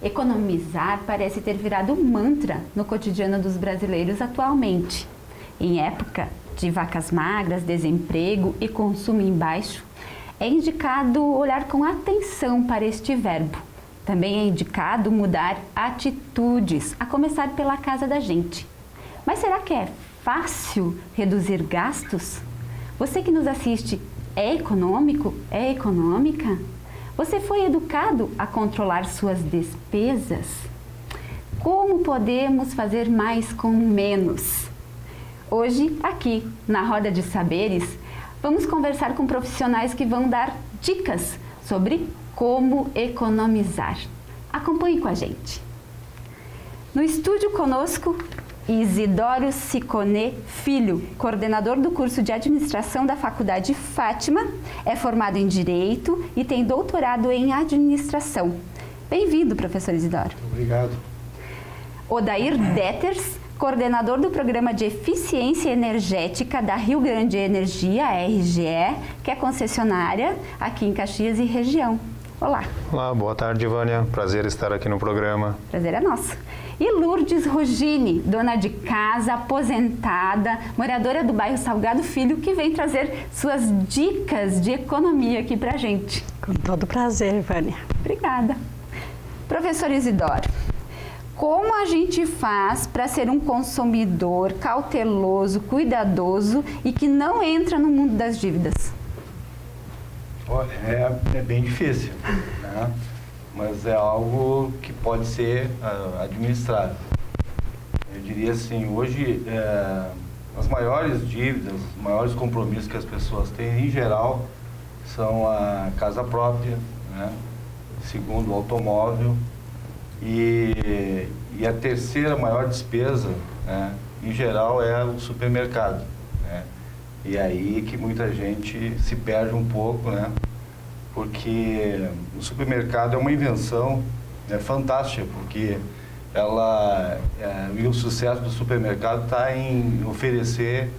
Economizar parece ter virado um mantra no cotidiano dos brasileiros atualmente. Em época de vacas magras, desemprego e consumo em baixo, é indicado olhar com atenção para este verbo. Também é indicado mudar atitudes, a começar pela casa da gente. Mas será que é fácil reduzir gastos? Você que nos assiste é econômico? É econômica? Você foi educado a controlar suas despesas? Como podemos fazer mais com menos? Hoje, aqui na Roda de Saberes, vamos conversar com profissionais que vão dar dicas sobre como economizar. Acompanhe com a gente. No estúdio conosco, Isidoro Ciccone Filho, coordenador do curso de administração da Faculdade Fátima, é formado em Direito e tem doutorado em administração. Bem-vindo, professor Isidoro. Obrigado. Odair Deters, coordenador do Programa de Eficiência Energética da Rio Grande Energia, RGE, que é concessionária aqui em Caxias e região. Olá. Olá, boa tarde, Vânia. Prazer estar aqui no programa. Prazer é nosso. E Lourdes Rugini, dona de casa, aposentada, moradora do bairro Salgado Filho, que vem trazer suas dicas de economia aqui pra gente. Com todo prazer, Vânia. Obrigada. Professor Isidoro, como a gente faz para ser um consumidor cauteloso, cuidadoso e que não entra no mundo das dívidas? Olha, é bem difícil, né? Mas é algo que pode ser administrado. Eu diria assim, hoje as maiores dívidas, os maiores compromissos que as pessoas têm, em geral, são a casa própria, né? Segundo, o automóvel, e a terceira maior despesa, né, em geral, é o supermercado, né? E aí que muita gente se perde um pouco, né? Porque o supermercado é uma invenção, né, fantástica, porque e o sucesso do supermercado está em oferecer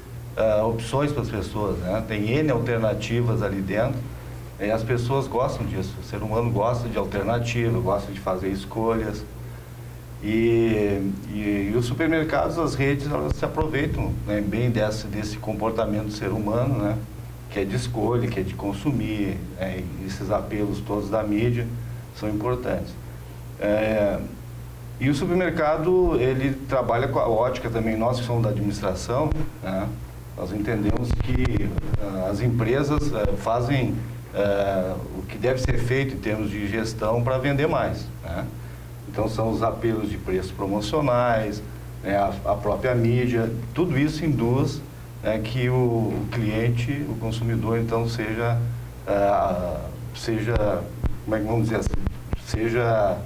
opções para as pessoas, né? Tem N alternativas ali dentro, e as pessoas gostam disso. O ser humano gosta de alternativa, gosta de fazer escolhas. E os supermercados, as redes, elas se aproveitam, né, bem desse comportamento do ser humano, né? Que é de escolha, que é de consumir, esses apelos todos da mídia são importantes. E o supermercado, ele trabalha com a ótica também, nós que somos da administração, né, nós entendemos que as empresas fazem o que deve ser feito em termos de gestão para vender mais, né? Então são os apelos de preços promocionais, né, a própria mídia, tudo isso induz que o cliente, o consumidor, então seja, como é que vamos dizer assim, seja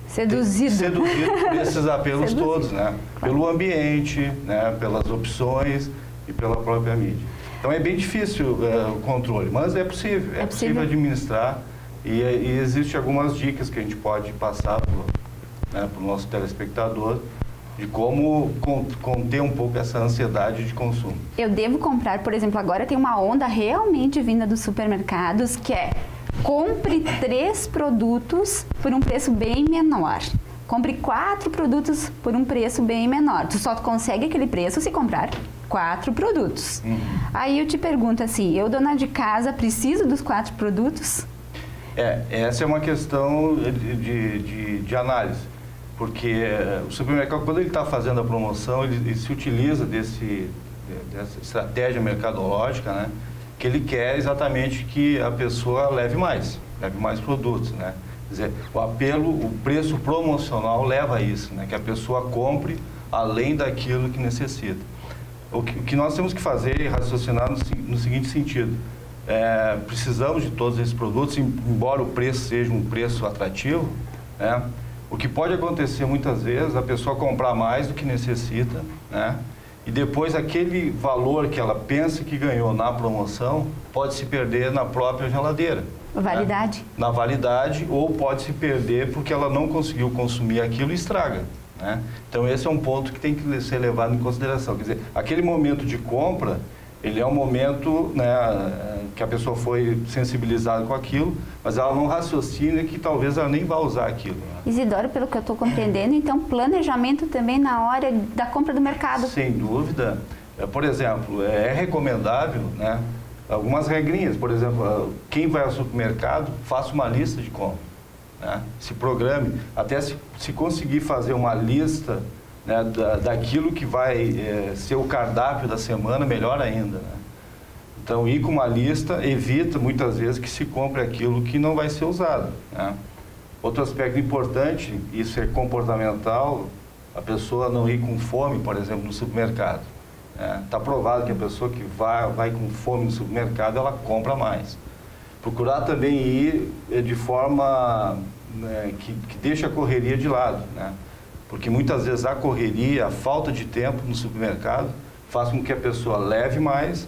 seduzido por esses apelos todos, né? Pelo ambiente, né, pelas opções e pela própria mídia. Então é bem difícil o controle, mas é possível, é possível administrar e existem algumas dicas que a gente pode passar para o nosso telespectador de como conter um pouco essa ansiedade de consumo. Eu devo comprar, por exemplo, agora tem uma onda realmente vinda dos supermercados que é: compre 3 produtos por um preço bem menor. Compre 4 produtos por um preço bem menor. Tu só consegue aquele preço se comprar 4 produtos. Aí eu te pergunto assim, eu, dona de casa, preciso dos 4 produtos? Essa é uma questão de análise. Porque o supermercado, quando ele está fazendo a promoção, ele se utiliza dessa estratégia mercadológica, né? Que ele quer exatamente que a pessoa leve mais produtos, né? Quer dizer, o apelo, o preço promocional leva a isso, né? Que a pessoa compre além daquilo que necessita. O que nós temos que fazer é raciocinar no seguinte sentido: precisamos de todos esses produtos, embora o preço seja um preço atrativo, né? O que pode acontecer muitas vezes, a pessoa comprar mais do que necessita, né? E depois aquele valor que ela pensa que ganhou na promoção pode se perder na própria geladeira. Validade. Né? Na validade, ou pode se perder porque ela não conseguiu consumir aquilo e estraga, né? Então esse é um ponto que tem que ser levado em consideração. Quer dizer, aquele momento de compra, ele é um momento, né, que a pessoa foi sensibilizada com aquilo, mas ela não raciocina que talvez ela nem vá usar aquilo. Né? Isidoro, pelo que eu estou compreendendo, então planejamento também na hora da compra do mercado. Sem dúvida. Por exemplo, é recomendável, né, algumas regrinhas. Por exemplo, quem vai ao supermercado, faça uma lista de compra. Né? Se programe, até se conseguir fazer uma lista, né, daquilo que vai ser o cardápio da semana, melhor ainda. Né? Então, ir com uma lista evita muitas vezes que se compre aquilo que não vai ser usado. Né? Outro aspecto importante, isso é comportamental, a pessoa não ir com fome, por exemplo, no supermercado. Está provado que a pessoa que vai com fome no supermercado, ela compra mais. Procurar também ir de forma, né, que deixa a correria de lado, né? Porque muitas vezes a correria, a falta de tempo no supermercado faz com que a pessoa leve mais,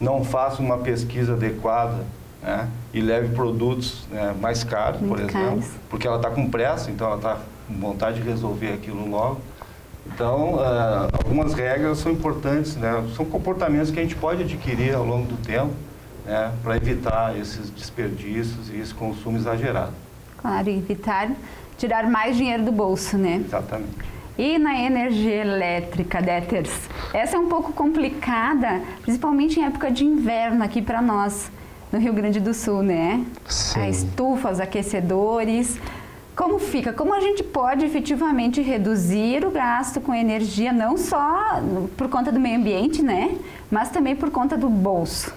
não faça uma pesquisa adequada, né, e leve produtos, né, mais caros, por exemplo, porque ela está com pressa, então ela está com vontade de resolver aquilo logo. Então, algumas regras são importantes, né? São comportamentos que a gente pode adquirir ao longo do tempo, né, para evitar esses desperdícios e esse consumo exagerado. Claro, evitar tirar mais dinheiro do bolso, né? Exatamente. E na energia elétrica, Déters? Essa é um pouco complicada, principalmente em época de inverno aqui para nós, no Rio Grande do Sul, né? Sim. A estufa, os aquecedores. Como fica? Como a gente pode efetivamente reduzir o gasto com energia, não só por conta do meio ambiente, né? Mas também por conta do bolso?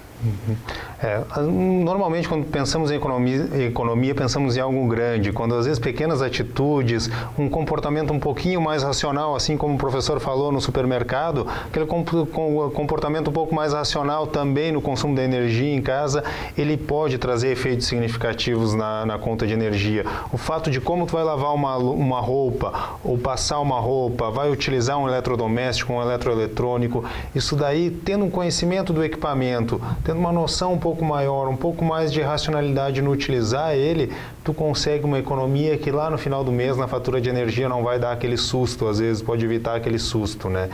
Normalmente, quando pensamos em economia, pensamos em algo grande. Quando, às vezes, pequenas atitudes, um comportamento um pouquinho mais racional, assim como o professor falou no supermercado, aquele comportamento um pouco mais racional também no consumo da energia em casa, ele pode trazer efeitos significativos na conta de energia. O fato de como tu vai lavar uma roupa, ou passar uma roupa, vai utilizar um eletrodoméstico, um eletroeletrônico, isso daí, tendo um conhecimento do equipamento, tendo uma noção um pouco maior, um pouco mais de racionalidade no utilizar ele, tu consegue uma economia que lá no final do mês, na fatura de energia, não vai dar aquele susto, às vezes pode evitar aquele susto, né?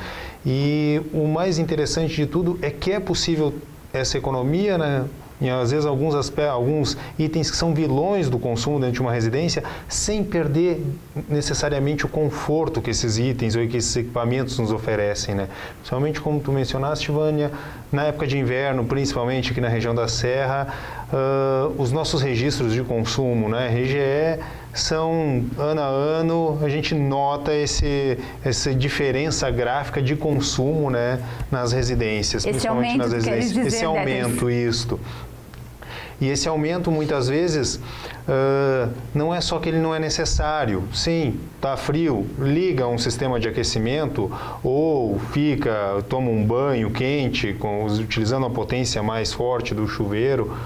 E o mais interessante de tudo é que é possível essa economia, né? E às vezes alguns itens que são vilões do consumo dentro de uma residência, sem perder necessariamente o conforto que esses itens ou que esses equipamentos nos oferecem, né? Principalmente como tu mencionaste, Vânia, na época de inverno, principalmente aqui na região da Serra, os nossos registros de consumo, né? RGE, são, ano a ano, a gente nota essa diferença gráfica de consumo, né, nas residências, principalmente nas residências. Esse aumento, isto. E esse aumento, muitas vezes, não é só que ele não é necessário. Sim, está frio, liga um sistema de aquecimento ou toma um banho quente, utilizando a potência mais forte do chuveiro.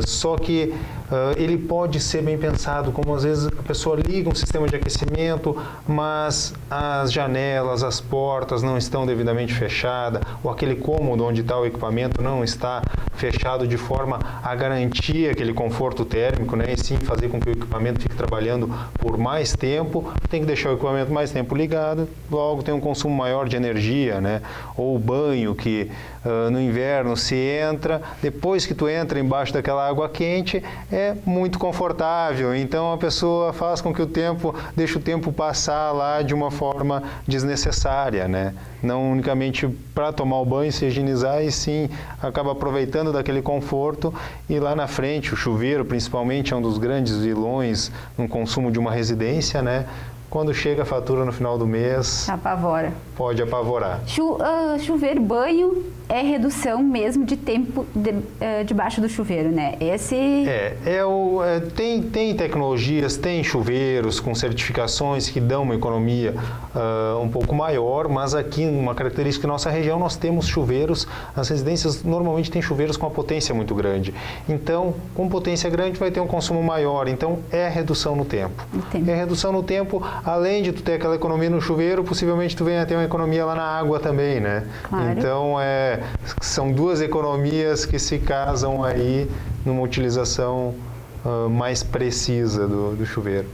Só que ele pode ser bem pensado, como às vezes a pessoa liga um sistema de aquecimento, mas as janelas, as portas não estão devidamente fechadas, ou aquele cômodo onde está o equipamento não está fechado de forma a garantir aquele conforto térmico, né? E sim fazer com que o equipamento fique trabalhando por mais tempo. Tem que deixar o equipamento mais tempo ligado, logo tem um consumo maior de energia, né? Ou o banho que no inverno se entra, depois que tu entra embaixo daquela água quente, é muito confortável, então a pessoa faz com que deixa o tempo passar lá de uma forma desnecessária, né? Não unicamente para tomar o banho, se higienizar, e sim acaba aproveitando daquele conforto, e lá na frente o chuveiro principalmente é um dos grandes vilões no consumo de uma residência, né? Quando chega a fatura no final do mês, apavora. Pode apavorar. Chuveiro, banho é redução mesmo de tempo debaixo do chuveiro, né? Tem tecnologias, tem chuveiros com certificações que dão uma economia um pouco maior, mas aqui, uma característica da nossa região, nós temos chuveiros, as residências normalmente têm chuveiros com uma potência muito grande. Então, com potência grande vai ter um consumo maior, então é redução no tempo. É redução no tempo, além de tu ter aquela economia no chuveiro, possivelmente tu venha a ter uma economia lá na água também, né? Claro. Então, são duas economias que se casam aí numa utilização mais precisa do chuveiro.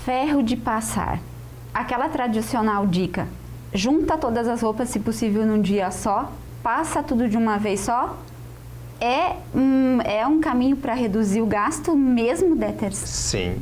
Ferro de passar. Aquela tradicional dica, junta todas as roupas, se possível, num dia só, passa tudo de uma vez só? é um caminho para reduzir o gasto mesmo, Déters? Sim,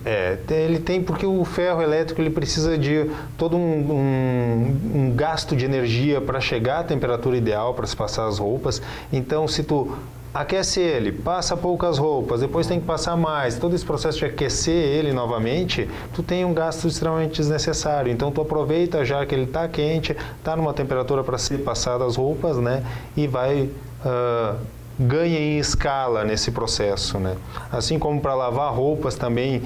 ele tem, porque o ferro elétrico ele precisa de todo um gasto de energia para chegar à temperatura ideal para se passar as roupas. Então, se tu aquece ele, passa poucas roupas, depois tem que passar mais, todo esse processo de aquecer ele novamente, tu tem um gasto extremamente desnecessário. Então, tu aproveita já que ele está quente, está numa temperatura para ser passada as roupas, né? E vai... ganha em escala nesse processo, né? Assim como para lavar roupas também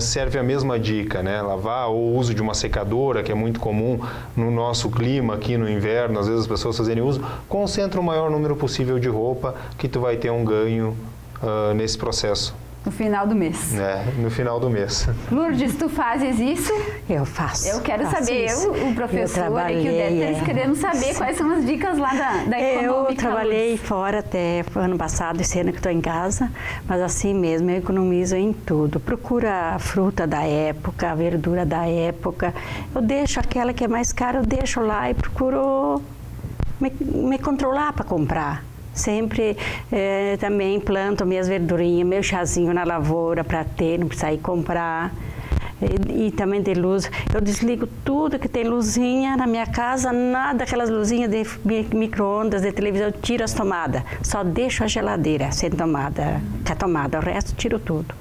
serve a mesma dica, né? Lavar ou o uso de uma secadora, que é muito comum no nosso clima aqui no inverno, às vezes as pessoas fazerem uso, concentra o maior número possível de roupa que tu vai ter um ganho nesse processo. No final do mês. No final do mês. Lourdes, tu fazes isso? Eu faço. Eu quero saber, o professor e que o Déters queremos saber quais são as dicas lá da Econômica. Eu trabalhei Lourdes. Fora até ano passado, esse ano que estou em casa, mas assim mesmo eu economizo em tudo. Procura a fruta da época, a verdura da época. Eu deixo aquela que é mais cara, eu deixo lá e procuro me controlar para comprar. Sempre também planto minhas verdurinhas, meu chazinho na lavoura para ter, não precisar ir comprar. E também de luz. Eu desligo tudo que tem luzinha na minha casa, nada daquelas luzinhas de micro-ondas, de televisão, eu tiro as tomadas. Só deixo a geladeira sem tomada, com a tomada, o resto tiro tudo.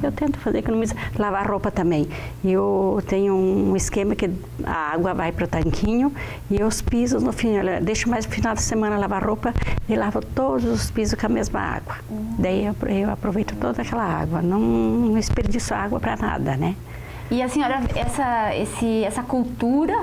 Eu tento fazer economia, lavar roupa também. Eu tenho um esquema que a água vai para o tanquinho e os pisos no fim, eu deixo mais no final da semana lavar roupa e lavo todos os pisos com a mesma água. Daí eu aproveito toda aquela água, não desperdiço água para nada, né? E a senhora, essa cultura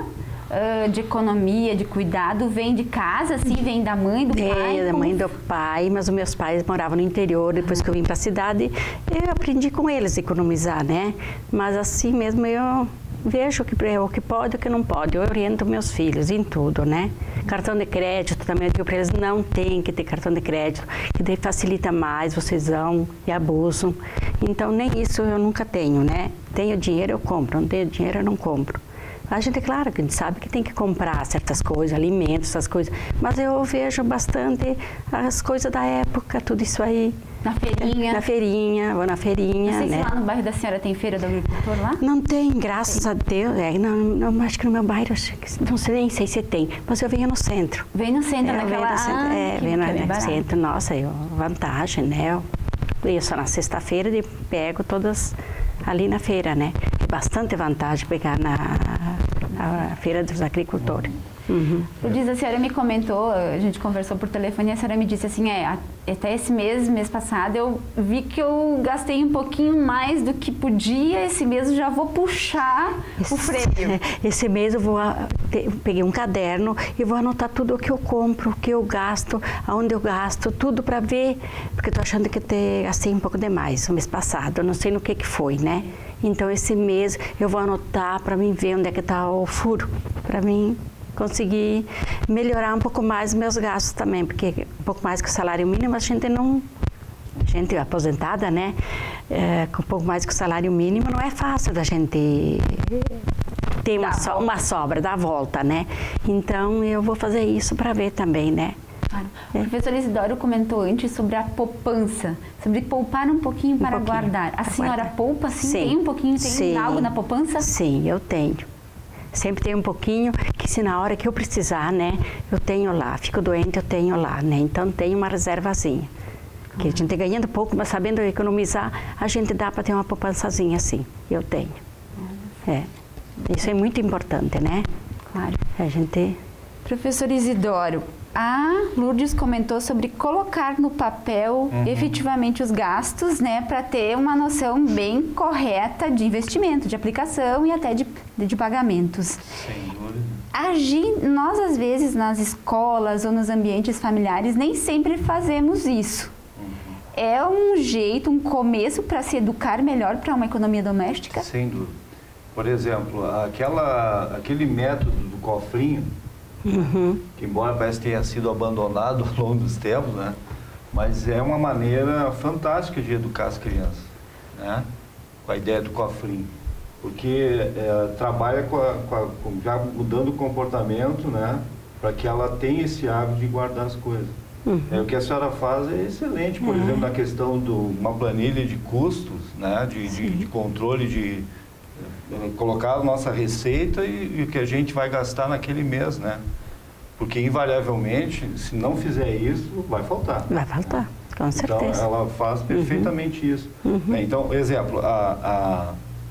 de economia, de cuidado, vem de casa, assim, vem da mãe, do pai? Da mãe e do pai, mas os meus pais moravam no interior, depois que eu vim para a cidade, eu aprendi com eles a economizar, né? Mas assim mesmo eu vejo o que pode e o que não pode, eu oriento meus filhos em tudo, né? Cartão de crédito também, eu digo para eles, não tem que ter cartão de crédito, que daí facilita mais, vocês vão e abusam. Então nem isso eu nunca tenho, né? Tenho dinheiro, eu compro, não tenho dinheiro, eu não compro. A gente, é claro, que a gente sabe que tem que comprar certas coisas, alimentos, essas coisas, mas eu vejo bastante as coisas da época, tudo isso aí. Na feirinha? Na feirinha, vou na feirinha, não sei né? Se lá no bairro da senhora tem feira do agricultor lá? Não tem, graças a Deus. Não, acho que no meu bairro, não sei, nem sei se tem, mas eu venho no centro. Vem no centro, naquela... venho no centro, nossa, vantagem, né? Eu só na sexta-feira e pego todas ali na feira, né? É bastante vantagem pegar na feira dos agricultores. Diz, a senhora me comentou, a gente conversou por telefone e a senhora me disse assim, até esse mês passado, eu vi que eu gastei um pouquinho mais do que podia, esse mês eu já vou puxar o freio. Esse mês eu peguei um caderno e vou anotar tudo o que eu compro, o que eu gasto, aonde eu gasto, tudo para ver, porque eu tô achando que gastei um pouco demais o mês passado, eu não sei no que foi, né? Então esse mês eu vou anotar para mim ver onde é que está o furo, para mim conseguir melhorar um pouco mais os meus gastos também, porque um pouco mais que o salário mínimo a gente aposentada, né, com um pouco mais que o salário mínimo não é fácil da gente ter uma sobra, dar a volta, né, então eu vou fazer isso para ver também, né. Claro. O professor Isidoro comentou antes sobre a poupança, sobre poupar um pouquinho para guardar. A senhora poupa, sim? Tem um pouquinho, tem algo na poupança? Sim, eu tenho. Sempre tem um pouquinho, que se na hora que eu precisar, né, eu tenho lá. Fico doente, eu tenho lá, né. Então, tem uma reservazinha. Que a gente ganhando pouco, mas sabendo economizar, a gente dá para ter uma poupançazinha assim. Eu tenho. Isso é muito importante, né. Claro. A gente... Professor Isidoro, a Lourdes comentou sobre colocar no papel efetivamente os gastos, né, para ter uma noção bem correta de investimento, de aplicação e até de pagamentos. Sem dúvida. Nós, às vezes, nas escolas ou nos ambientes familiares, nem sempre fazemos isso. É um jeito, um começo para se educar melhor para uma economia doméstica? Sem dúvida. Por exemplo, aquele método do cofrinho, que embora parece que tenha sido abandonado ao longo dos tempos, né? Mas é uma maneira fantástica de educar as crianças, né? Com a ideia do cofrinho, porque trabalha já mudando o comportamento, né? Para que ela tenha esse hábito de guardar as coisas. O que a senhora faz é excelente, por exemplo, na questão de uma planilha de custos, né, de controle, de colocar a nossa receita e o que a gente vai gastar naquele mês, né? Porque invariavelmente, se não fizer isso, vai faltar. Vai faltar, com certeza. Então, ela faz perfeitamente isso. Né? Então, exemplo,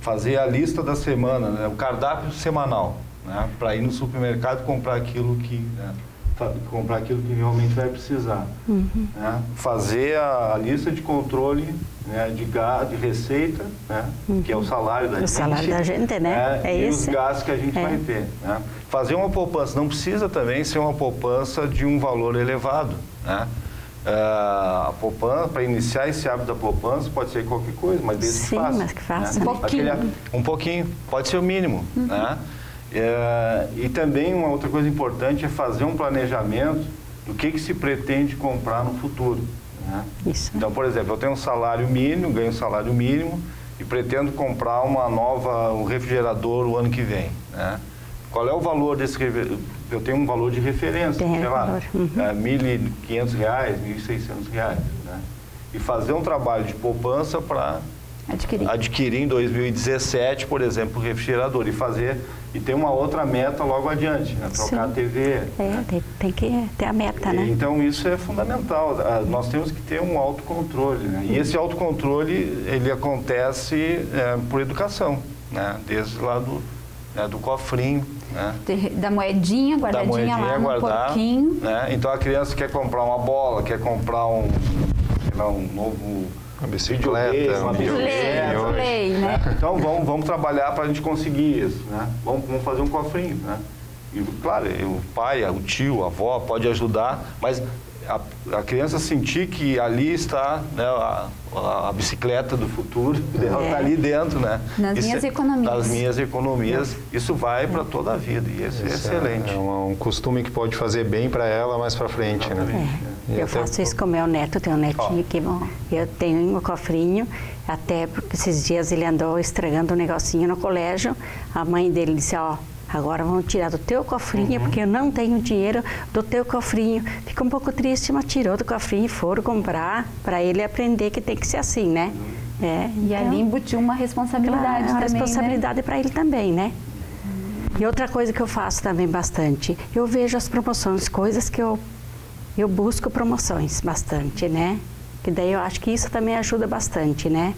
fazer a lista da semana, né? O cardápio semanal, né? Para ir no supermercado e comprar aquilo que realmente vai precisar. Né? Fazer a lista de controle, né, de receita, né, que é o salário da gente. O salário da gente, né? E os gastos que a gente vai ter. Né? Fazer uma poupança, não precisa também ser uma poupança de um valor elevado. Né? A poupança, para iniciar esse hábito da poupança, pode ser qualquer coisa, mas desde que faça. Mas que faça. Né? Um pouquinho. Um pouquinho, pode ser o mínimo. Né? E também uma outra coisa importante é fazer um planejamento do que se pretende comprar no futuro. Né? Isso. Então, por exemplo, eu tenho um salário mínimo, ganho um salário mínimo e pretendo comprar um refrigerador o ano que vem. Né? Qual é o valor desse refrigerador? Eu tenho um valor de referência, sei lá, R$1.500, R$1.600. Né? E fazer um trabalho de poupança para adquirir em 2017, por exemplo, o refrigerador e ter uma outra meta logo adiante, né? Trocar a TV. Tem que ter a meta, né? Então isso é fundamental. Nós temos que ter um autocontrole, né? E esse autocontrole, ele acontece por educação, né? Desde lá do cofrinho, né? Da moedinha guardadinha lá no porquinho. Né? Então a criança quer comprar uma bola, quer comprar um novo... Uma bicicleta, uma play, né? Então vamos trabalhar para a gente conseguir isso, né? Vamos fazer um cofrinho, né? E claro, o pai, o tio, a avó pode ajudar, mas a criança sentir que ali está, né, a bicicleta do futuro, ela está ali dentro, né? Nas minhas economias. Isso vai para toda a vida e isso é excelente. É um costume que pode fazer bem para ela mais para frente, né? Eu faço isso com o meu neto, tenho um netinho que eu tenho um cofrinho, até porque esses dias ele andou estragando um negocinho no colégio, a mãe dele disse, agora vamos tirar do teu cofrinho, porque eu não tenho dinheiro do teu cofrinho. Fica um pouco triste, mas tirou do cofrinho e foram comprar para ele aprender que tem que ser assim, né? E ali embutiu uma responsabilidade também, responsabilidade, né? Para ele também, né? E outra coisa que eu faço também bastante, eu vejo as promoções, coisas que eu busco promoções bastante, né? Que daí eu acho que isso também ajuda bastante, né?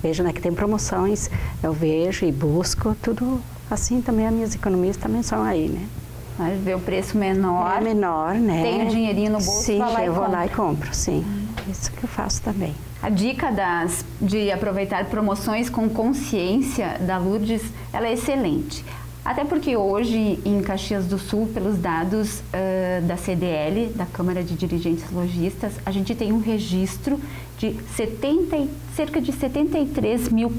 Vejo, né, que tem promoções, eu vejo e busco tudo. Assim também as minhas economias também são aí, né? Mas vê o preço menor. É menor, né? Tem o dinheirinho no bolso, sim, eu vou lá e compro, sim. Isso que eu faço também. A dica de aproveitar promoções com consciência da Lourdes, ela é excelente. Até porque hoje, em Caxias do Sul, pelos dados da CDL, da Câmara de Dirigentes Lojistas, a gente tem um registro de cerca de 73 mil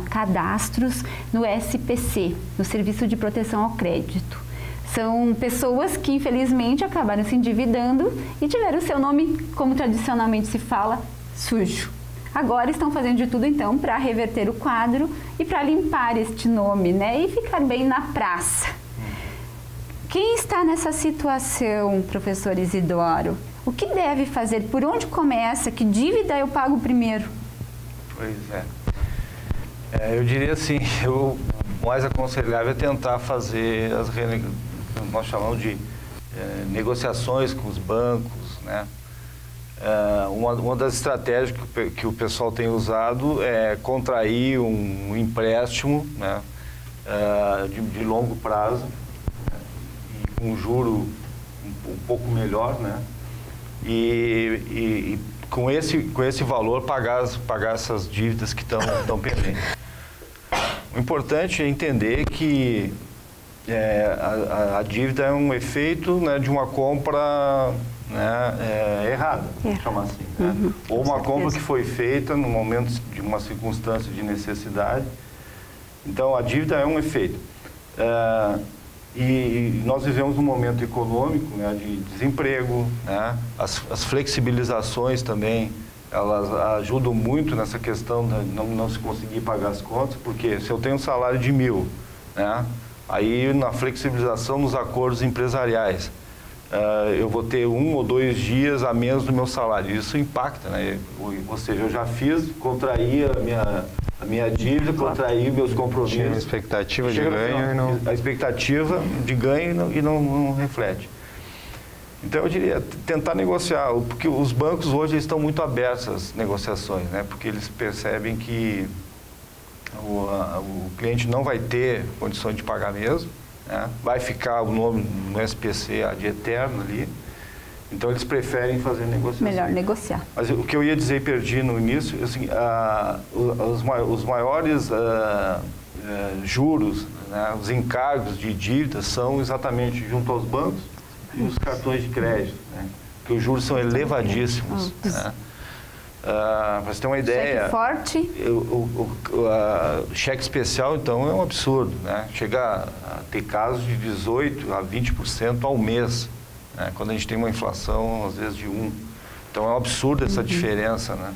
cadastros no SPC, no Serviço de Proteção ao Crédito. São pessoas que, infelizmente, acabaram se endividando e tiveram o seu nome, como tradicionalmente se fala, sujo. Agora estão fazendo de tudo, então, para reverter o quadro e para limpar este nome, né? E ficar bem na praça. Quem está nessa situação, professor Isidoro? O que deve fazer? Por onde começa? Que dívida eu pago primeiro? Pois é. Eu diria assim, o mais aconselhável é tentar fazer nós chamamos de negociações com os bancos, né? Uma das estratégias que o pessoal tem usado é contrair um empréstimo, né, de longo prazo, e com um juro um pouco melhor, né, e com esse valor pagar essas dívidas que estão pendentes. O importante é entender que a dívida é um efeito, né, de uma compra, né, errada, vamos chamar assim. Né? Ou uma compra que foi feita no momento de uma circunstância de necessidade. Então, a dívida é um efeito. E nós vivemos um momento econômico, né, de desemprego, né? As flexibilizações também, elas ajudam muito nessa questão de não se conseguir pagar as contas, porque se eu tenho um salário de 1.000, né, aí na flexibilização nos acordos empresariais, eu vou ter 1 ou 2 dias a menos do meu salário. Isso impacta, né? Ou seja, eu já contraí a minha dívida, contraí meus compromissos. Tinha uma expectativa de ganho e não... A expectativa de ganho e não reflete. Então, eu diria, tentar negociar, porque os bancos hoje estão muito abertos às negociações, né? Porque eles percebem que o cliente não vai ter condições de pagar mesmo, né? Vai ficar o nome no SPC de eterno ali, então eles preferem fazer negociação. Melhor negociar. Mas o que eu ia dizer e perdi no início, assim, os maiores juros, né? Os encargos de dívidas são exatamente junto aos bancos e os cartões de crédito, né? Porque os juros são elevadíssimos. Né? Para você ter uma ideia, cheque forte. O cheque especial, então, é um absurdo, né? Chega a ter casos de 18% a 20% ao mês, né? Quando a gente tem uma inflação, às vezes, de 1%. Então, é um absurdo essa diferença, né?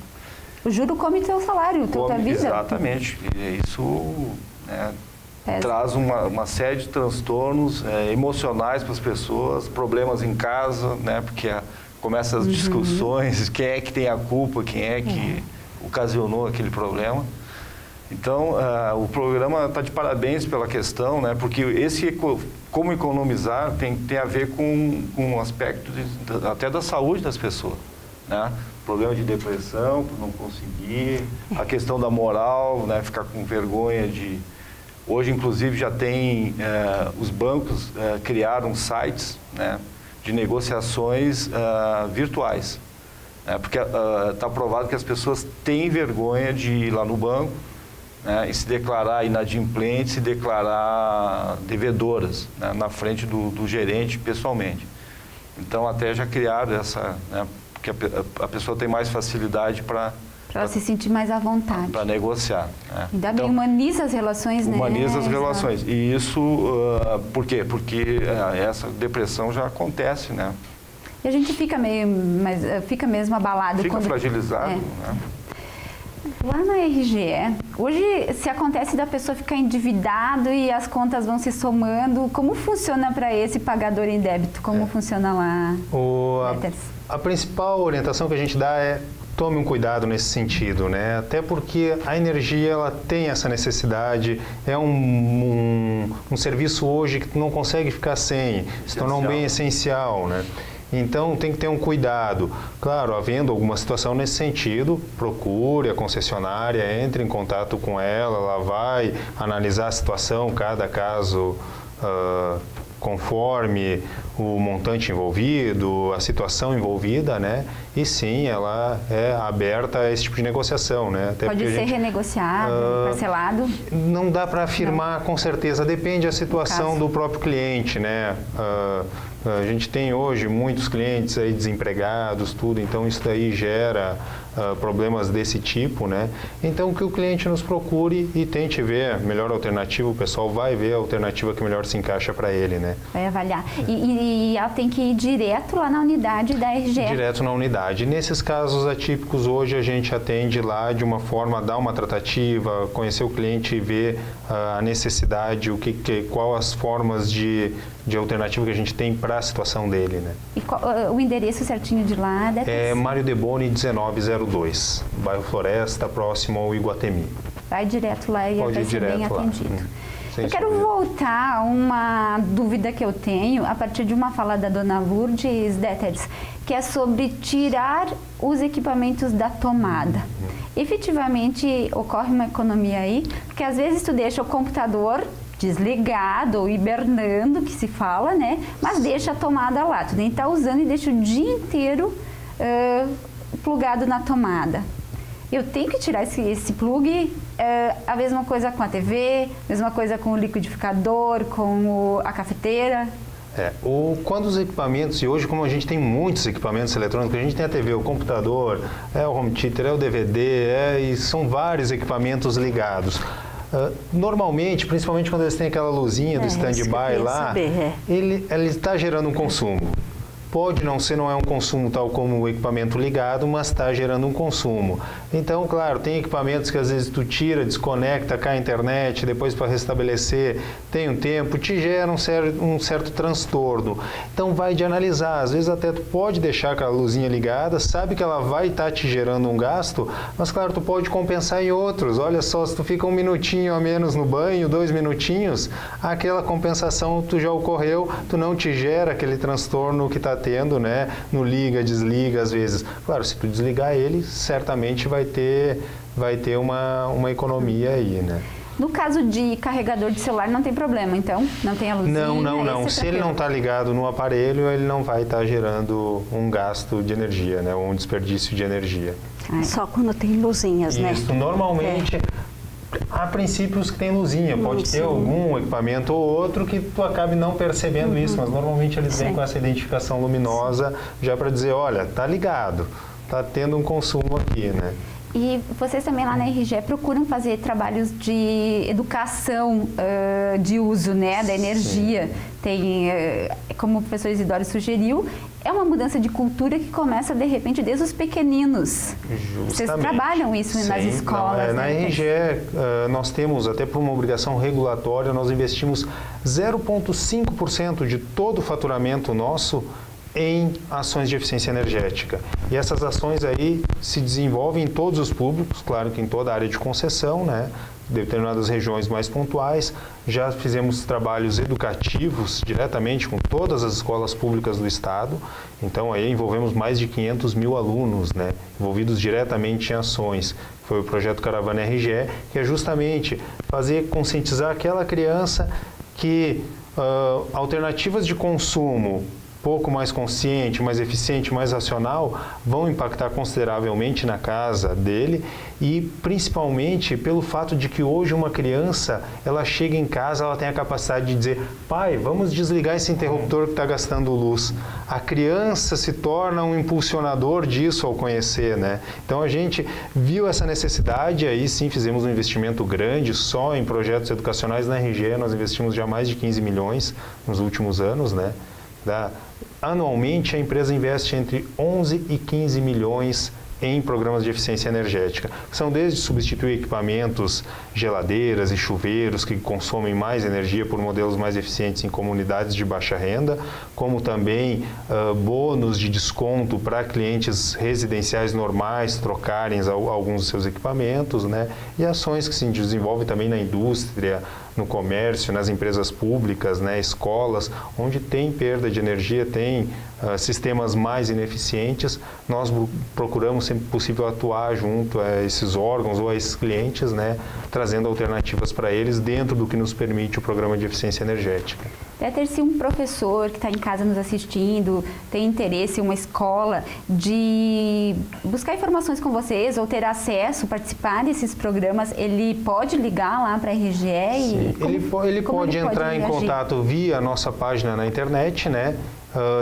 O juro come teu salário, tua vida. Exatamente. E isso, né, traz uma série de transtornos emocionais para as pessoas, problemas em casa, né? Porque começam as discussões, quem é que tem a culpa, quem é que ocasionou aquele problema. Então, o programa está de parabéns pela questão, né? Porque como economizar tem a ver com um aspecto até da saúde das pessoas, né? Problema de depressão, por não conseguir, a questão da moral, né? Ficar com vergonha de... Hoje, inclusive, já tem... os bancos criaram sites, né? De negociações virtuais. Porque está provado que as pessoas têm vergonha de ir lá no banco, né, e se declarar inadimplente, se declarar devedoras, né, na frente do gerente pessoalmente. Então, até já criaram essa... Né, porque a pessoa tem mais facilidade para ela se sentir mais à vontade. Para negociar. Né? Ainda bem, humaniza as relações, né? Humaniza as relações. E isso, por quê? Porque essa depressão já acontece, né? E a gente fica fica mesmo abalado. Fica fragilizado, né? Lá na RGE, hoje, se acontece da pessoa ficar endividado e as contas vão se somando, como funciona para esse pagador em débito? Como funciona lá? A principal orientação que a gente dá é: tome um cuidado nesse sentido, né? Até porque a energia, ela tem essa necessidade, é um serviço hoje que não consegue ficar sem, se tornou um bem essencial, né? Então, tem que ter um cuidado. Claro, havendo alguma situação nesse sentido, procure a concessionária, entre em contato com ela vai analisar a situação, cada caso conforme o montante envolvido, a situação envolvida, né? E sim, ela é aberta a esse tipo de negociação, né? Até pode ser renegociado, parcelado? Não dá para afirmar com certeza, depende da situação do próprio cliente, né? A gente tem hoje muitos clientes aí desempregados, tudo, então isso daí gera problemas desse tipo, né? Então, que o cliente nos procure e tente ver a melhor alternativa, o pessoal vai ver a alternativa que melhor se encaixa para ele, né? Vai avaliar. E ela tem que ir direto lá na unidade da RGE? Direto na unidade. Nesses casos atípicos, hoje a gente atende lá de uma forma, dá uma tratativa, conhecer o cliente e ver a necessidade, qual as formas de alternativa que a gente tem para a situação dele, né? E o endereço certinho de lá? É Mário Deboni 1902, bairro Floresta, próximo ao Iguatemi. Vai direto lá e vai ser bem atendido. Eu quero voltar a uma dúvida que eu tenho a partir de uma fala da dona Lourdes Deters, que é sobre tirar os equipamentos da tomada. Efetivamente ocorre uma economia aí, porque às vezes tu deixa o computador desligado ou hibernando, que se fala, né? Mas deixa a tomada lá. Tu nem tá usando e deixa o dia inteiro plugado na tomada. Eu tenho que tirar esse plug, a mesma coisa com a TV, a mesma coisa com o liquidificador, com a cafeteira. Quando os equipamentos, e hoje como a gente tem muitos equipamentos eletrônicos, a gente tem a TV, o computador, o home theater, o DVD, e são vários equipamentos ligados. Normalmente, principalmente quando eles têm aquela luzinha do stand-by lá, ele está gerando um consumo. pode não é um consumo tal como o equipamento ligado, mas está gerando um consumo. Então, claro, tem equipamentos que às vezes tu tira, desconecta, cai a internet, depois para restabelecer tem um tempo, te gera um certo transtorno. Então vai de analisar, às vezes até tu pode deixar aquela luzinha ligada, sabe que ela vai estar te gerando um gasto, mas claro, tu pode compensar em outros. Olha só, se tu fica um minutinho a menos no banho, 2 minutinhos, aquela compensação tu já ocorreu, tu não te gera aquele transtorno que está tendo, né? No liga, desliga às vezes. Claro, se tu desligar ele, certamente vai ter uma economia aí, né? No caso de carregador de celular não tem problema, então? Não tem a luzinha? Não. Se ele não está ligado no aparelho, ele não vai estar gerando um gasto de energia, né? Ou um desperdício de energia. Só quando tem luzinhas, né? Isso, normalmente... Há princípios que tem luzinha, pode ter algum equipamento ou outro que tu acabe não percebendo isso, mas normalmente eles vêm com essa identificação luminosa já para dizer, olha, tá ligado, tá tendo um consumo aqui, né? E vocês também lá na RGE procuram fazer trabalhos de educação de uso, né, da energia. Tem, como o professor Isidoro sugeriu, é uma mudança de cultura que começa, de repente, desde os pequeninos. Justamente. Vocês trabalham isso nas escolas? Não, na RGE, nós temos, até por uma obrigação regulatória, nós investimos 0,5% de todo o faturamento nosso em ações de eficiência energética. E essas ações aí se desenvolvem em todos os públicos, claro que em toda a área de concessão, né? Determinadas regiões mais pontuais. Já fizemos trabalhos educativos diretamente com todas as escolas públicas do Estado. Então, aí envolvemos mais de 500 mil alunos, né? Envolvidos diretamente em ações. Foi o projeto Caravana RGE, que é justamente conscientizar aquela criança que alternativas de consumo pouco mais consciente, mais eficiente, mais racional, vão impactar consideravelmente na casa dele e principalmente pelo fato de que hoje uma criança, ela chega em casa, ela tem a capacidade de dizer, pai, vamos desligar esse interruptor que está gastando luz. A criança se torna um impulsionador disso ao conhecer, né? Então a gente viu essa necessidade, aí sim fizemos um investimento grande só em projetos educacionais na RGE, nós investimos já mais de 15 milhões nos últimos anos, né? Anualmente, a empresa investe entre 11 e 15 milhões em programas de eficiência energética. São desde substituir equipamentos, geladeiras e chuveiros que consomem mais energia por modelos mais eficientes em comunidades de baixa renda, como também bônus de desconto para clientes residenciais normais trocarem alguns dos seus equipamentos, né? E ações que se desenvolvem também na indústria, no comércio, nas empresas públicas, né, escolas, onde tem perda de energia, tem sistemas mais ineficientes, nós procuramos sempre possível atuar junto a esses órgãos ou a esses clientes, né, trazendo alternativas para eles dentro do que nos permite o programa de eficiência energética. Peter, se um professor que está em casa nos assistindo tem interesse em uma escola de buscar informações com vocês ou ter acesso, participar desses programas, ele pode ligar lá para a RGE? E ele pode entrar em contato via a nossa página na internet, né?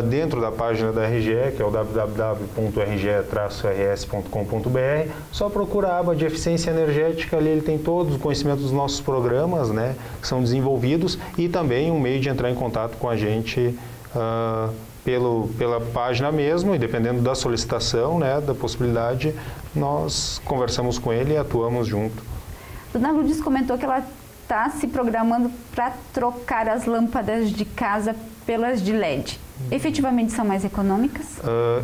Dentro da página da RGE, que é o www.rge-rs.com.br, só procura a aba de eficiência energética, ali ele tem todos os conhecimentos dos nossos programas, né, que são desenvolvidos, e também um meio de entrar em contato com a gente pela página mesmo, e dependendo da solicitação, né, da possibilidade, nós conversamos com ele e atuamos junto. Dona Lourdes comentou que ela está se programando para trocar as lâmpadas de casa pelas de LED. Efetivamente são mais econômicas?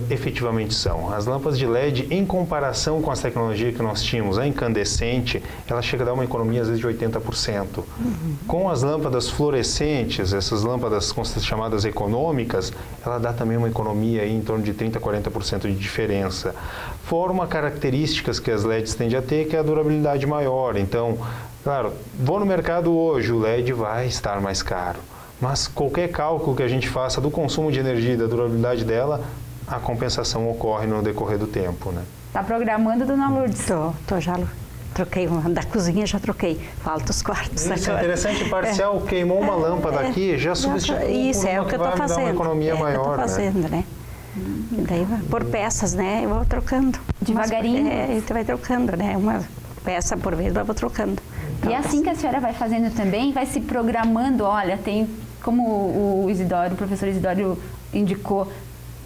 Efetivamente são. As lâmpadas de LED, em comparação com as tecnologias que nós tínhamos, a incandescente, ela chega a dar uma economia às vezes de 80%. Com as lâmpadas fluorescentes, essas lâmpadas chamadas econômicas, ela dá também uma economia aí em torno de 30% a 40% de diferença. Fora uma características que as LEDs tendem a ter, que é a durabilidade maior. Então, claro, vou no mercado hoje, o LED vai estar mais caro. Mas qualquer cálculo que a gente faça do consumo de energia e da durabilidade dela, a compensação ocorre no decorrer do tempo, né? Está programando, Dona Lourdes? Tô já troquei uma da cozinha, já troquei. Falta os quartos. Isso agora. É interessante, parcial, queimou uma lâmpada aqui, já substituiu isso, por uma é o que eu estou fazendo. Uma economia maior, eu estou fazendo, né? Daí, por peças, né? Eu vou trocando. Devagarinho? Você vai trocando, né? Uma peça por vez, eu vou trocando. E é assim que a senhora vai fazendo também, vai se programando, olha, tem, como o professor Isidoro indicou,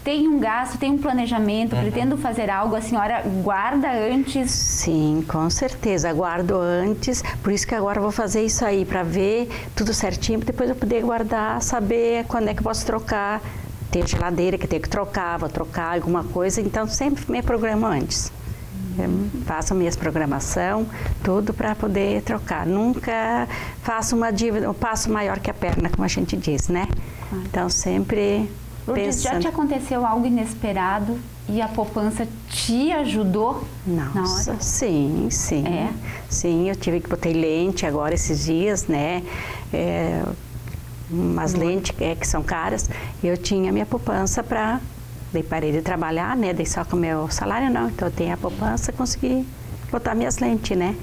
tem um gasto, tem um planejamento, pretendo fazer algo, a senhora guarda antes? Sim, com certeza, guardo antes, por isso que agora eu vou fazer isso aí, para ver tudo certinho, para depois eu poder guardar, saber quando é que eu posso trocar. Tem geladeira que tenho que trocar, vou trocar alguma coisa, então sempre me programo antes. Eu faço minhas programação, tudo para poder trocar. Nunca faço uma dívida, um passo maior que a perna, como a gente diz, né? Então sempre Lourdes, já te aconteceu algo inesperado e a poupança te ajudou? Nossa, sim. Sim, eu tive que botar lente agora esses dias, né? Umas lentes que são caras. Eu tinha minha poupança para... Daí parei de trabalhar, né? Daí só com o meu salário não. Então eu tenho a poupança, consegui botar minhas lentes, né?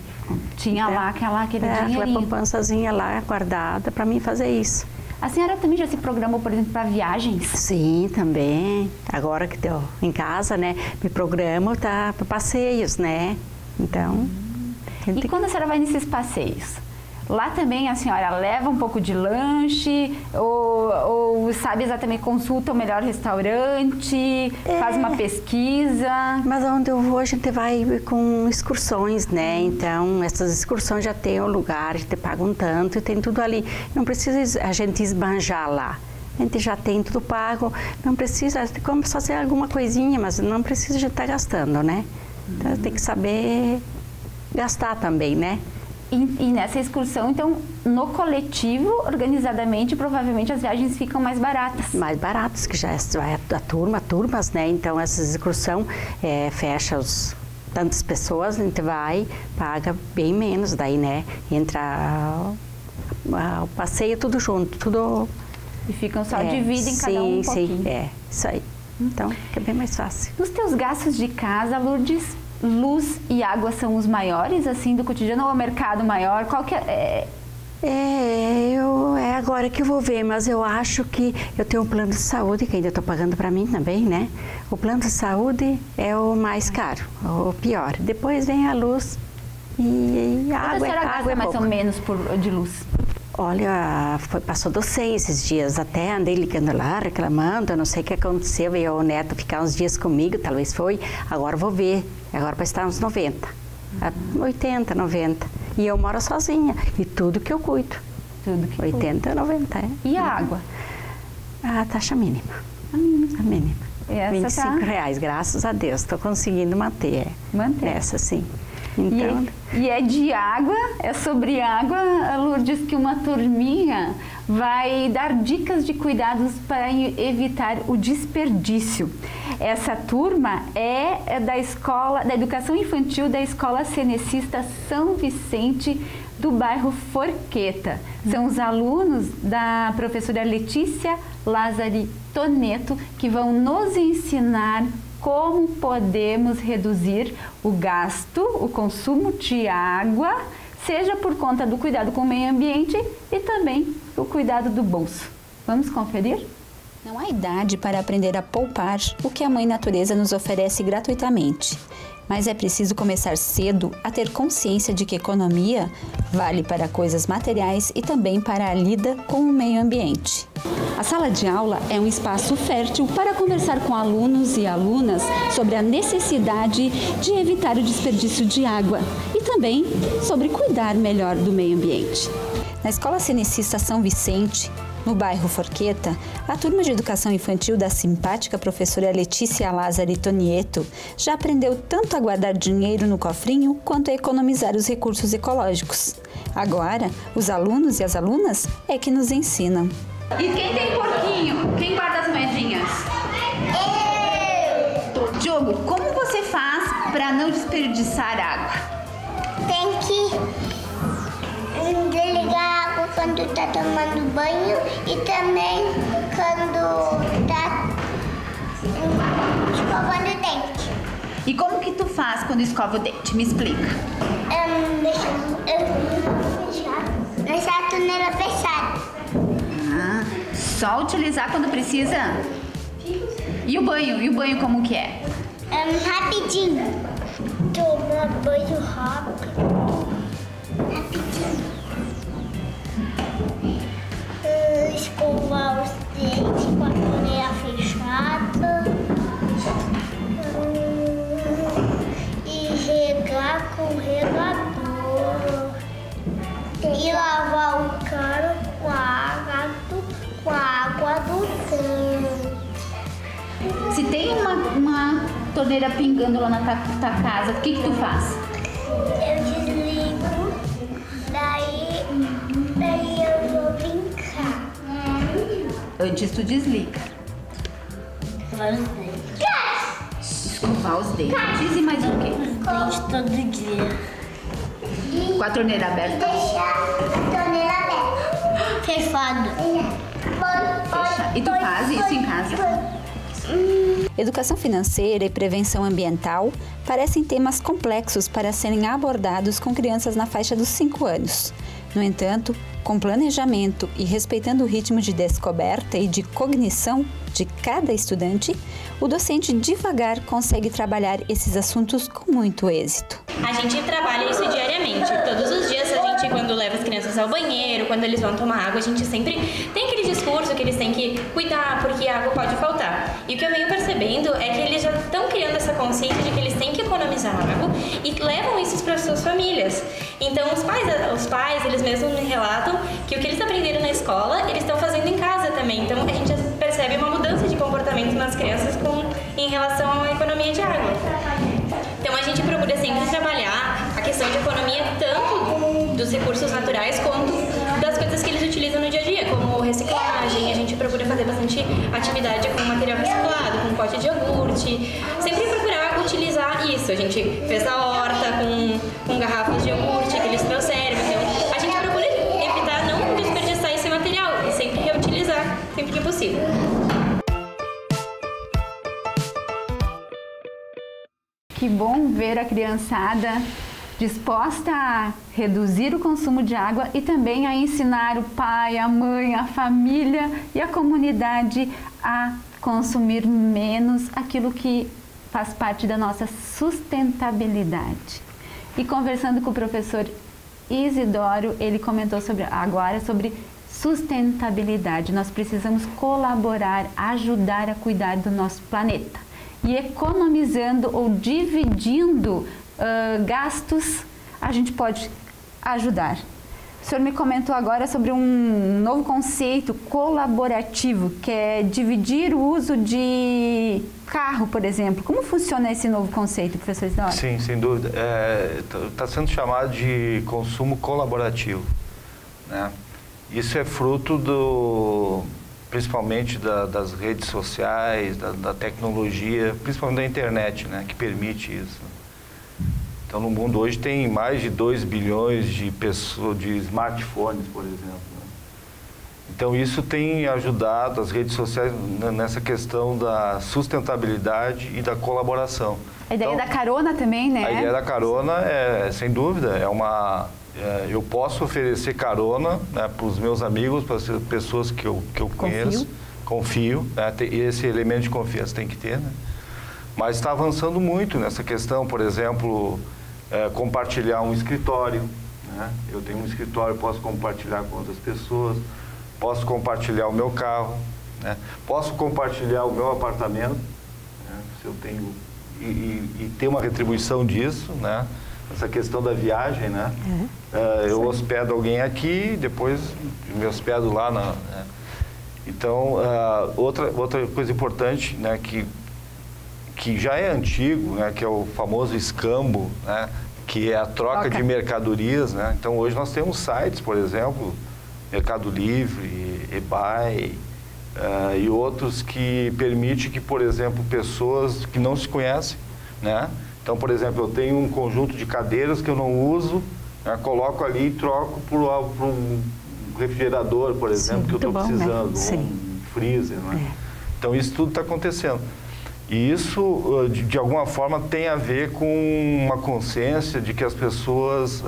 Tinha então, lá aquele dinheirinho. Aquela poupançazinha lá guardada para mim fazer isso. A senhora também já se programou, por exemplo, para viagens? Sim, também. Agora que estou em casa, né? Me programo para passeios, né? Então... E quando a senhora vai nesses passeios? Lá também a senhora leva um pouco de lanche ou sabe exatamente, consulta o melhor restaurante, faz uma pesquisa? Mas onde eu vou a gente vai com excursões, né? Então essas excursões já tem o lugar, a gente paga um tanto e tem tudo ali. Não precisa a gente esbanjar lá. A gente já tem tudo pago, não precisa, como fazer alguma coisinha, mas não precisa a gente estar gastando, né? Então tem que saber gastar também, né? E nessa excursão, então, no coletivo, organizadamente, provavelmente as viagens ficam mais baratas. Mais baratas, que já vai a turmas, né? Então, essa excursão fecha tantas pessoas, a gente vai, paga bem menos daí, né? Entra o passeio tudo junto, tudo... E ficam só dividem cada um pouquinho. Sim, isso aí. Então, fica bem mais fácil. Nos teus gastos de casa, Lourdes, luz e água são os maiores, assim, do cotidiano, ou o mercado maior? Qual que é? É agora que eu vou ver, mas eu acho que eu tenho um plano de saúde, que ainda estou pagando para mim também, né? O plano de saúde é o mais caro, o pior. Depois vem a luz e a água. A senhora gasta mais ou menos de luz? Olha, passou dos 100 esses dias, até andei ligando lá, reclamando, eu não sei o que aconteceu, veio o neto ficar uns dias comigo, talvez foi, agora vou ver, agora vai estar uns 90, 80, 90, e eu moro sozinha, e tudo que eu cuido, 80, 90, E a água? A taxa mínima, a mínima, R$25, graças a Deus, estou conseguindo manter, essa sim. Então... E é de água, é sobre água, a Lourdes, que uma turminha vai dar dicas de cuidados para evitar o desperdício. Essa turma é da escola, da educação infantil da Escola Cenecista São Vicente, do bairro Forqueta. São os alunos da professora Letícia Lázari Toneto que vão nos ensinar como podemos reduzir o gasto, o consumo de água, seja por conta do cuidado com o meio ambiente e também o cuidado do bolso. Vamos conferir? Não há idade para aprender a poupar o que a Mãe Natureza nos oferece gratuitamente. Mas é preciso começar cedo a ter consciência de que economia vale para coisas materiais e também para a lida com o meio ambiente. A sala de aula é um espaço fértil para conversar com alunos e alunas sobre a necessidade de evitar o desperdício de água e também sobre cuidar melhor do meio ambiente. Na Escola Cenecista São Vicente, no bairro Forqueta, a turma de educação infantil da simpática professora Letícia Lázari Toneto já aprendeu tanto a guardar dinheiro no cofrinho quanto a economizar os recursos ecológicos. Agora, os alunos e as alunas é que nos ensinam. E quem tem porquinho? Quem guarda as moedinhas? Eu! Diogo, como você faz para não desperdiçar água? Tem que desligar a água quando está tomando banho e também quando está escovando o dente. E como que tu faz quando escova o dente? Me explica. Deixar a torneira fechada. Só utilizar quando precisa? E o banho? E o banho como que é? Rapidinho. Tomar banho rápido. Rapidinho. Escovar os dentes com a torneira fechada. torneira pingando lá na tua casa, o que tu faz? Eu desligo, daí eu vou brincar. Antes tu desliga. Escovar os dentes. E mais o quê? Todo dia. Com a torneira aberta? Deixar a torneira aberta. Fechado. E tu faz isso em casa? Educação financeira e prevenção ambiental parecem temas complexos para serem abordados com crianças na faixa dos 5 anos. No entanto, com planejamento e respeitando o ritmo de descoberta e de cognição de cada estudante, o docente devagar consegue trabalhar esses assuntos com muito êxito. A gente trabalha isso diariamente. Todos os dias a gente, quando leva as crianças ao banheiro, quando eles vão tomar água, a gente sempre tem aquele discurso que eles têm que cuidar porque a água pode faltar. E o que eu venho percebendo é que eles já estão criando essa consciência de que eles têm que economizar água e levam isso para as suas famílias. Então os pais, eles mesmos me relatam que o que eles aprenderam na escola, eles estão fazendo em casa também. Então a gente percebe uma mudança de comportamento nas crianças em relação à economia de água. Então a gente procura sempre trabalhar a questão de economia tanto dos recursos naturais quanto das coisas que eles utilizam no dia a dia, como reciclagem. A gente procura fazer bastante atividade com material reciclado, com pote de iogurte, sempre procurar utilizar isso. A gente fez a horta com garrafas de iogurte que eles trouxeram. Então a gente procura evitar não desperdiçar esse material e sempre reutilizar, sempre que possível. Que bom ver a criançada disposta a reduzir o consumo de água e também a ensinar o pai, a mãe, a família e a comunidade a consumir menos aquilo que faz parte da nossa sustentabilidade. E conversando com o professor Isidoro, ele comentou agora sobre sustentabilidade. Nós precisamos colaborar, ajudar a cuidar do nosso planeta. E economizando ou dividindo gastos, a gente pode ajudar. O senhor me comentou agora sobre um novo conceito colaborativo, que é dividir o uso de carro, por exemplo. Como funciona esse novo conceito, professor Isidoro? Sim, sem dúvida. Está sendo chamado de consumo colaborativo, né? Isso é fruto principalmente das redes sociais, da tecnologia, principalmente da internet, né, que permite isso. Então, no mundo hoje tem mais de 2 bilhões de pessoas, de smartphones, por exemplo, né? Então, isso tem ajudado as redes sociais nessa questão da sustentabilidade e da colaboração. A ideia da carona também, né? A ideia da carona sem dúvida, eu posso oferecer carona, né, para os meus amigos, para as pessoas que eu conheço, confio, né, esse elemento de confiança tem que ter, né? Mas está avançando muito nessa questão, por exemplo, compartilhar um escritório, né? Eu tenho um escritório, posso compartilhar com outras pessoas, posso compartilhar o meu carro, né? Posso compartilhar o meu apartamento, né, se eu tenho, e ter uma retribuição disso, né? Essa questão da viagem, né? Eu hospedo alguém aqui, depois me hospedo lá. Né? Então, outra coisa importante, né, que já é antigo, né, que é o famoso escambo, né, que é a troca de mercadorias, né? Então, hoje nós temos sites, por exemplo, Mercado Livre, eBay, e outros que permitem que, por exemplo, pessoas que não se conhecem, né? Então, por exemplo, eu tenho um conjunto de cadeiras que eu não uso, né, coloco ali e troco por um refrigerador, por exemplo, que eu estou precisando, né? Um freezer, né? Então, isso tudo está acontecendo. E isso, de alguma forma, tem a ver com uma consciência de que as pessoas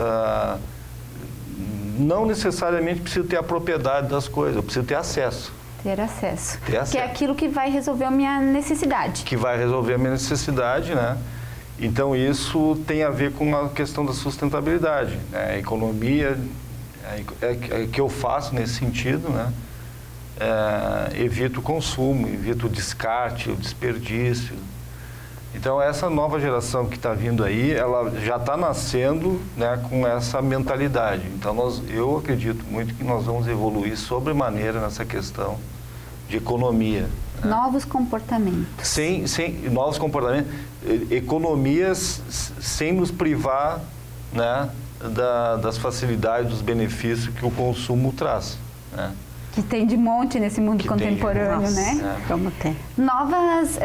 não necessariamente precisam ter a propriedade das coisas, eu preciso ter acesso. Ter acesso. Que é aquilo que vai resolver a minha necessidade. Que vai resolver a minha necessidade, né? Então, isso tem a ver com a questão da sustentabilidade, né? A economia que eu faço nesse sentido, né? Evito o consumo, evito o descarte, o desperdício. Então, essa nova geração que está vindo aí, ela já está nascendo, né, com essa mentalidade. Então, eu acredito muito que nós vamos evoluir sobremaneira nessa questão de economia. Novos comportamentos. Sem novos comportamentos, economias sem nos privar, né, das facilidades, dos benefícios que o consumo traz, né? Que tem de monte nesse mundo contemporâneo, né? Como tem. Novas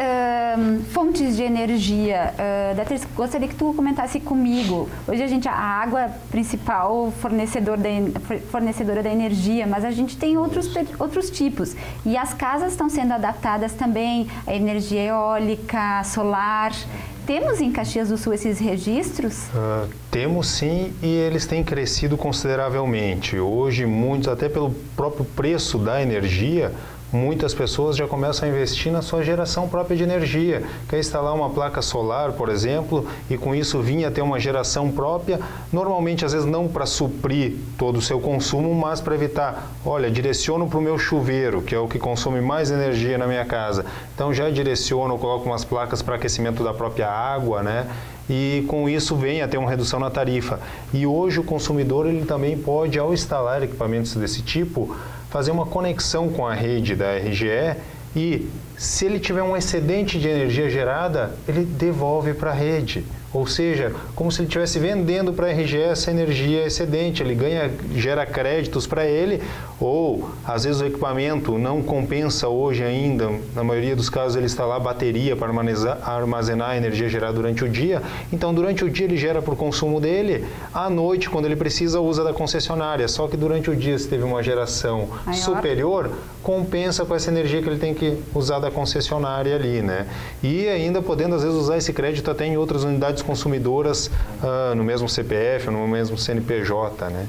fontes de energia. Beatriz, gostaria que tu comentasse comigo. Hoje a água principal fornecedora da energia, mas a gente tem outros tipos. E as casas estão sendo adaptadas também à energia eólica, solar. Temos em Caxias do Sul esses registros? Temos sim, e eles têm crescido consideravelmente. Hoje, muitos, até pelo próprio preço da energia, muitas pessoas já começam a investir na sua geração própria de energia. Quer instalar uma placa solar, por exemplo, e com isso vir a ter uma geração própria, normalmente, às vezes, não para suprir todo o seu consumo, mas para evitar, olha, direciono para o meu chuveiro, que é o que consome mais energia na minha casa. Então, já direciono, coloco umas placas para aquecimento da própria água, né? E com isso vem a ter uma redução na tarifa. E hoje o consumidor ele também pode, ao instalar equipamentos desse tipo, fazer uma conexão com a rede da RGE e, se ele tiver um excedente de energia gerada, ele devolve para a rede. Ou seja, como se ele estivesse vendendo para a RGE essa energia excedente, ele gera créditos para ele, ou às vezes o equipamento não compensa hoje ainda, na maioria dos casos ele instalar bateria para armazenar a energia gerada durante o dia, então durante o dia ele gera para o consumo dele, à noite, quando ele precisa, usa da concessionária, só que durante o dia, se teve uma geração superior, compensa com essa energia que ele tem que usar da concessionária ali, né? E ainda podendo, às vezes, usar esse crédito até em outras unidades consumidoras, no mesmo CPF, no mesmo CNPJ, né?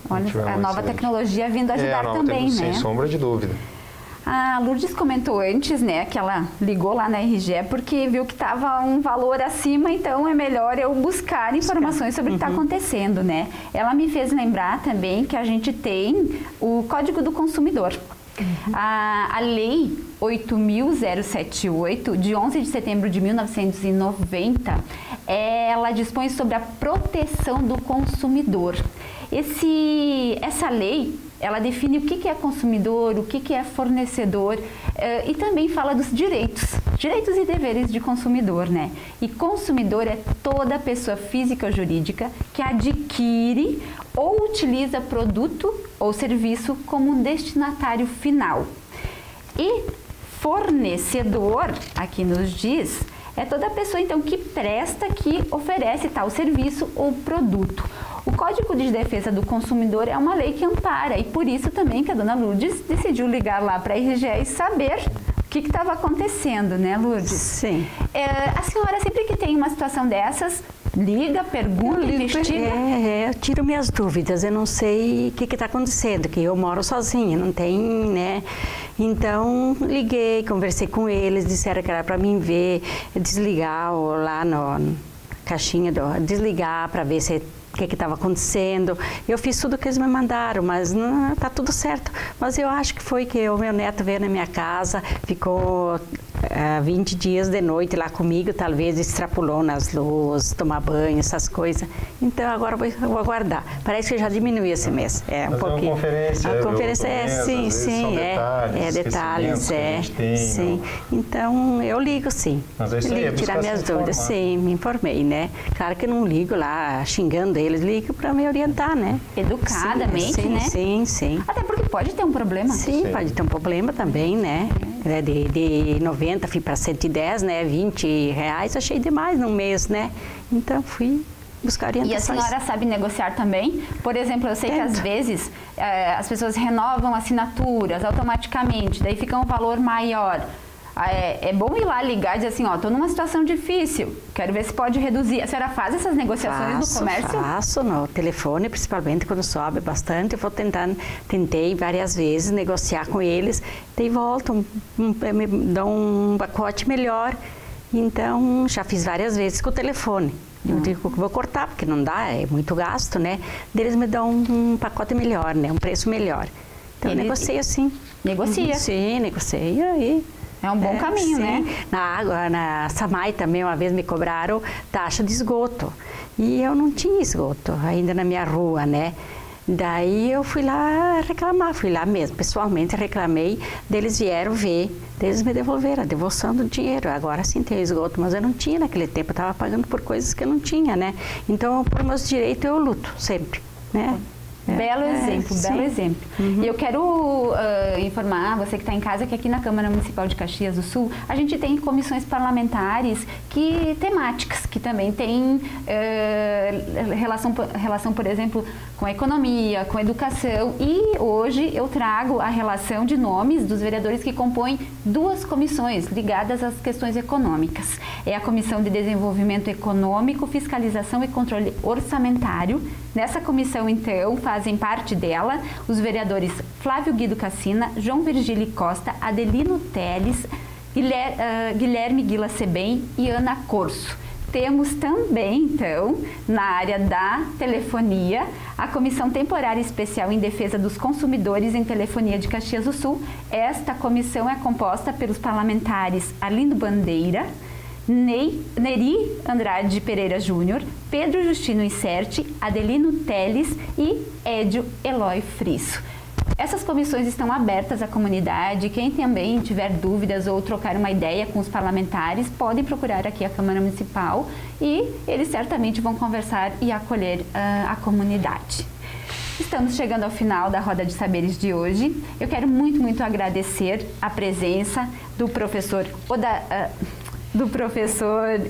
Olha, a nova tecnologia vindo ajudar também, né? Sem sombra de dúvida. A Lourdes comentou antes, né, que ela ligou lá na RGE porque viu que estava um valor acima, então é melhor eu buscar informações sobre o que está acontecendo, né? Ela me fez lembrar também que a gente tem o Código do Consumidor. A Lei 8.078, de 11 de setembro de 1990, ela dispõe sobre a proteção do consumidor. Essa lei, ela define o que é consumidor, o que é fornecedor e também fala dos direitos e deveres de consumidor, né? E consumidor é toda pessoa física ou jurídica que adquire ou utiliza produto ou serviço como destinatário final. E fornecedor, aqui nos diz, é toda pessoa então que presta, que oferece tal serviço ou produto. O Código de Defesa do Consumidor é uma lei que ampara e por isso também que a dona Lourdes decidiu ligar lá para a RGE e saber o que estava acontecendo, né, Lourdes? Sim. A senhora, sempre que tem uma situação dessas, liga, pergunta, investiga? Eu tiro minhas dúvidas, eu não sei o que está acontecendo, que eu moro sozinha, não tem, né? Então, liguei, conversei com eles, disseram que era para mim ver, desligar lá no caixinha, desligar para ver se o que estava acontecendo. Eu fiz tudo o que eles me mandaram, mas não está tudo certo. Mas eu acho que foi que o meu neto veio na minha casa, ficou 20 dias de noite lá comigo, talvez extrapolou nas luzes, tomar banho, essas coisas. Então agora eu vou aguardar. Parece que já diminuiu esse mês. É um pouquinho. A conferência sim, detalhes, sim. Então eu ligo, sim. Mas é isso aí, ligo, tirar minhas dúvidas, sim, me informei, né? Claro que eu não ligo lá xingando eles, ligo para me orientar, né? Educadamente, né? Sim. Até porque pode ter um problema. Sim, pode ter um problema também, né? De 90 fui para 110, né? 20 reais, achei demais num mês, né? Então fui buscar orientações. E a senhora sabe negociar também? Por exemplo, eu sei que às vezes as pessoas renovam assinaturas automaticamente, daí fica um valor maior. É bom ir lá ligar e dizer assim, estou numa situação difícil, quero ver se pode reduzir. A senhora faz essas negociações no comércio? Faço no telefone, principalmente quando sobe bastante. Eu tentei várias vezes negociar com eles, daí voltam, me dão um pacote melhor. Então, já fiz várias vezes com o telefone. Eu digo que vou cortar, porque não dá, é muito gasto, né? Eles me dão um pacote melhor, né? Um preço melhor. Então, eu negocio assim. Negocia? Sim, negocio aí. É um bom caminho, sim. né? Na água, na Samai também, uma vez me cobraram taxa de esgoto. E eu não tinha esgoto ainda na minha rua, né? Daí eu fui lá reclamar, fui lá mesmo, pessoalmente reclamei, eles vieram ver, eles me devolveram a devolução do dinheiro. Agora sim tem esgoto, mas eu não tinha naquele tempo, eu estava pagando por coisas que eu não tinha, né? Então, por meus direitos eu luto sempre, né? Belo exemplo, belo exemplo. E eu quero informar você que está em casa que aqui na Câmara Municipal de Caxias do Sul a gente tem comissões parlamentares temáticas, que também têm relação, por exemplo, com a economia, com a educação. E hoje eu trago a relação de nomes dos vereadores que compõem duas comissões ligadas às questões econômicas. É a Comissão de Desenvolvimento Econômico, Fiscalização e Controle Orçamentário. Nessa comissão, então, fazem parte dela os vereadores Flávio Guido Cassina, João Virgílio Costa, Adelino Teles, Guilherme Guila Sebem e Ana Corso. Temos também, então, na área da telefonia, a Comissão Temporária Especial em Defesa dos Consumidores em Telefonia de Caxias do Sul. Esta comissão é composta pelos parlamentares Arlindo Bandeira, Neri Andrade Pereira Júnior, Pedro Justino Incerti, Adelino Teles e Édio Eloy Frisso. Essas comissões estão abertas à comunidade. Quem também tiver dúvidas ou trocar uma ideia com os parlamentares, podem procurar aqui a Câmara Municipal e eles certamente vão conversar e acolher a comunidade. Estamos chegando ao final da Roda de Saberes de hoje. Eu quero muito agradecer a presença do professor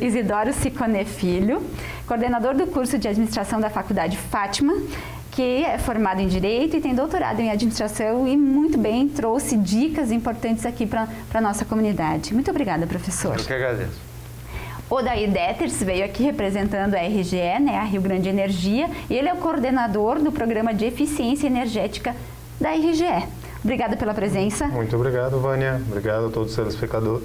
Isidoro Ciccone Filho, coordenador do curso de administração da Faculdade Fátima, que é formado em Direito e tem doutorado em Administração e muito bem trouxe dicas importantes aqui para a nossa comunidade. Muito obrigada, professor. Eu que agradeço. Odair Deters veio aqui representando a RGE, né, a Rio Grande Energia, e ele é o coordenador do Programa de Eficiência Energética da RGE. Obrigada pela presença. Muito obrigado, Vânia. Obrigado a todos os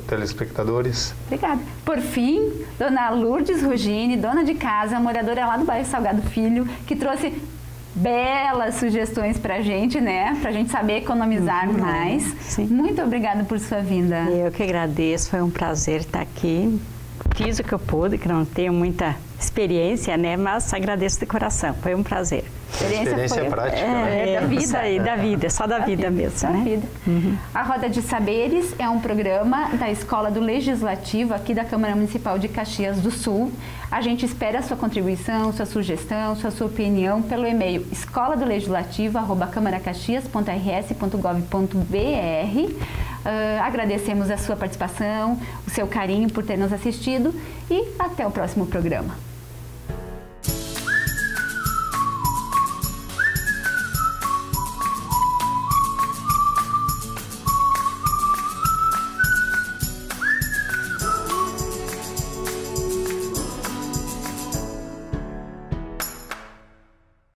telespectadores. Obrigada. Por fim, dona Lourdes Rugini, dona de casa, moradora lá do bairro Salgado Filho, que trouxe belas sugestões pra gente, né? Pra gente saber economizar mais. Sim. Muito obrigada por sua vinda. Eu que agradeço, foi um prazer estar aqui. Fiz o que eu pude, que não tenho muita experiência, né? Mas agradeço de coração, foi um prazer. Experiência prática, né? Da vida. Isso aí, da vida, só da vida mesmo, né? Vida. A Roda de Saberes é um programa da Escola do Legislativo aqui da Câmara Municipal de Caxias do Sul. A gente espera a sua contribuição, sua sugestão, sua opinião pelo e-mail escoladolegislativo@camaracaxias.rs.gov.br. Agradecemos a sua participação, o seu carinho por ter nos assistido e até o próximo programa.